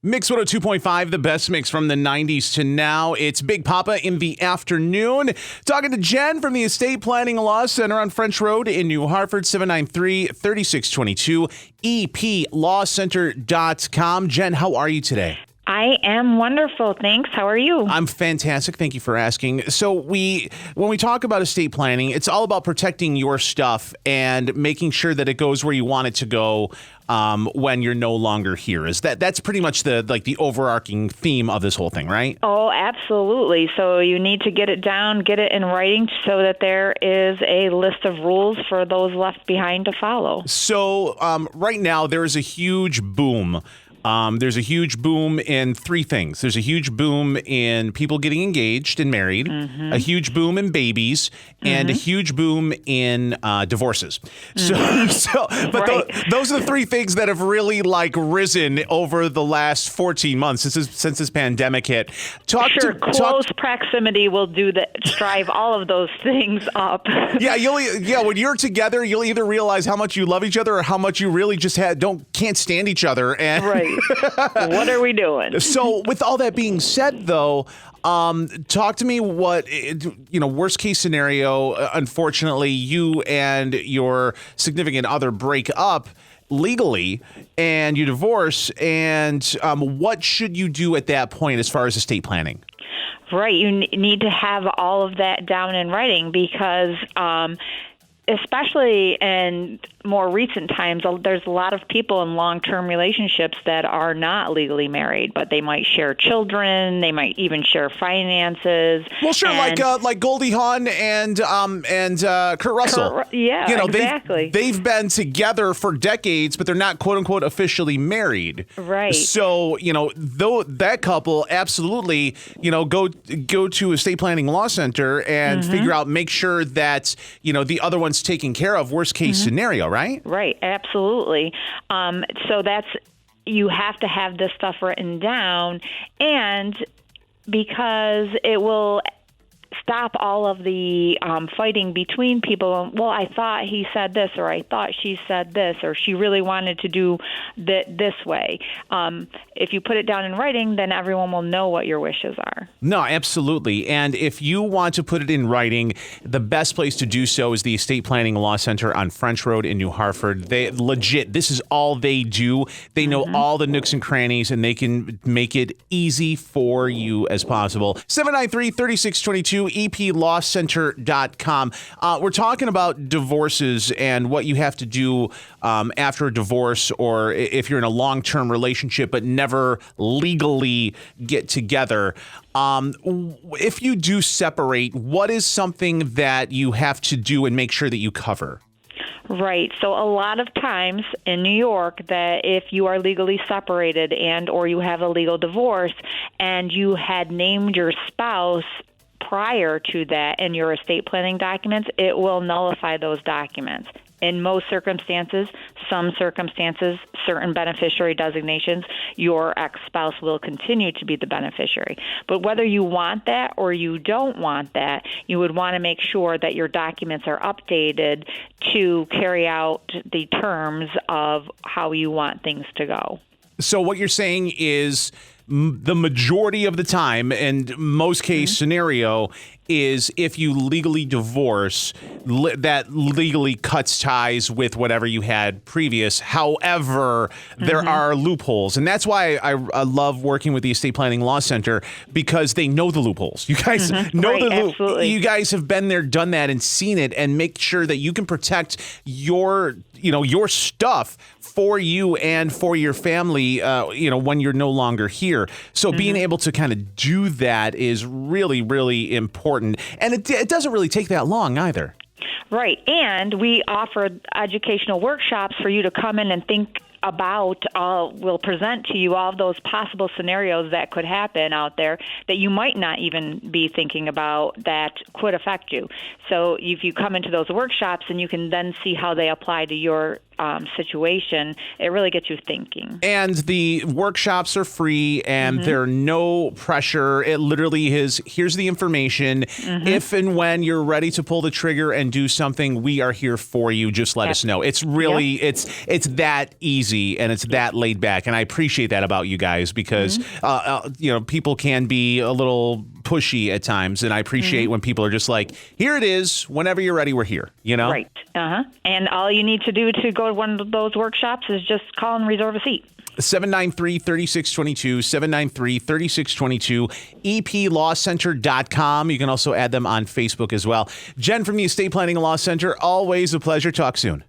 Mix 102.5, the best mix from the 90s to now. It's Big Papa in the afternoon. Talking to Jen from the Estate Planning Law Center on French Road in New Hartford, 793-3622, eplawcenter.com. Jen, how are you today? I am wonderful. Thanks. How are you? I'm fantastic. Thank you for asking. So when we talk about estate planning, it's all about protecting your stuff and making sure that it goes where you want it to go when you're no longer here. That's pretty much the overarching theme of this whole thing, right? Oh, absolutely. So you need to get it down, get it in writing so that there is a list of rules for those left behind to follow. So right now there is a huge boom. There's a huge boom in three things. There's a huge boom in people getting engaged and married, a huge boom in babies, and a huge boom in divorces. But those are the three things that have really risen over the last 14 months since this pandemic hit. Close proximity will drive all of those things up. When you're together, you'll either realize how much you love each other or how much you really just can't stand each other. And right. What are we doing? So with all that being said, though, talk to me worst case scenario, unfortunately, you and your significant other break up legally and you divorce, and what should you do at that point as far as estate planning? Right. You need to have all of that down in writing because especially in more recent times, there's a lot of people in long-term relationships that are not legally married, but they might share children. They might even share finances. Well, sure, like Goldie Hawn and Kurt Russell. Exactly. They've been together for decades, but they're not "quote unquote" officially married. Right. So though that couple absolutely go to Estate Planning Law Center and figure out, make sure that the other one's taken care of. Worst case scenario, right? Right, absolutely. So you have to have this stuff written down, and because it will stop all of the fighting between people. Well, I thought he said this, or I thought she said this, or she really wanted to do this way. If you put it down in writing, then everyone will know what your wishes are. No, absolutely. And if you want to put it in writing, the best place to do so is the Estate Planning Law Center on French Road in New Hartford. This is all they do. They know all the nooks and crannies, and they can make it easy for you as possible. 793-3622, eplawcenter.com. We're talking about divorces and what you have to do after a divorce, or if you're in a long-term relationship but never legally get together. If you do separate, what is something that you have to do and make sure that you cover? Right. So a lot of times in New York, that if you are legally separated and or you have a legal divorce and you had named your spouse prior to that in your estate planning documents, it will nullify those documents. In most circumstances, some circumstances, certain beneficiary designations, your ex-spouse will continue to be the beneficiary. But whether you want that or you don't want that, you would want to make sure that your documents are updated to carry out the terms of how you want things to go. So what you're saying is the majority of the time, and most case scenario, is if you legally divorce, that legally cuts ties with whatever you had previous. However, there are loopholes. And that's why I love working with the Estate Planning Law Center, because they know the loopholes. You guys know the loopholes. You guys have been there, done that, and seen it, and make sure that you can protect your stuff for you and for your family, when you're no longer here. So being able to kind of do that is really, really important. And it doesn't really take that long either. Right. And we offer educational workshops for you to come in and think about. We'll present to you all of those possible scenarios that could happen out there that you might not even be thinking about that could affect you. So if you come into those workshops and you can then see how they apply to your situation, it really gets you thinking. And the workshops are free, and there are no pressure. It literally is, here's the information. If and when you're ready to pull the trigger and do something, we are here for you. Just let us know. It's really, it's that easy. easy and it's that laid back. And I appreciate that about you guys because, people can be a little pushy at times. And I appreciate when people are just like, here it is. Whenever you're ready, we're here, Right. And all you need to do to go to one of those workshops is just call and reserve a seat. 793-3622, 793-3622, eplawcenter.com. You can also add them on Facebook as well. Jen from the Estate Planning Law Center, always a pleasure. Talk soon.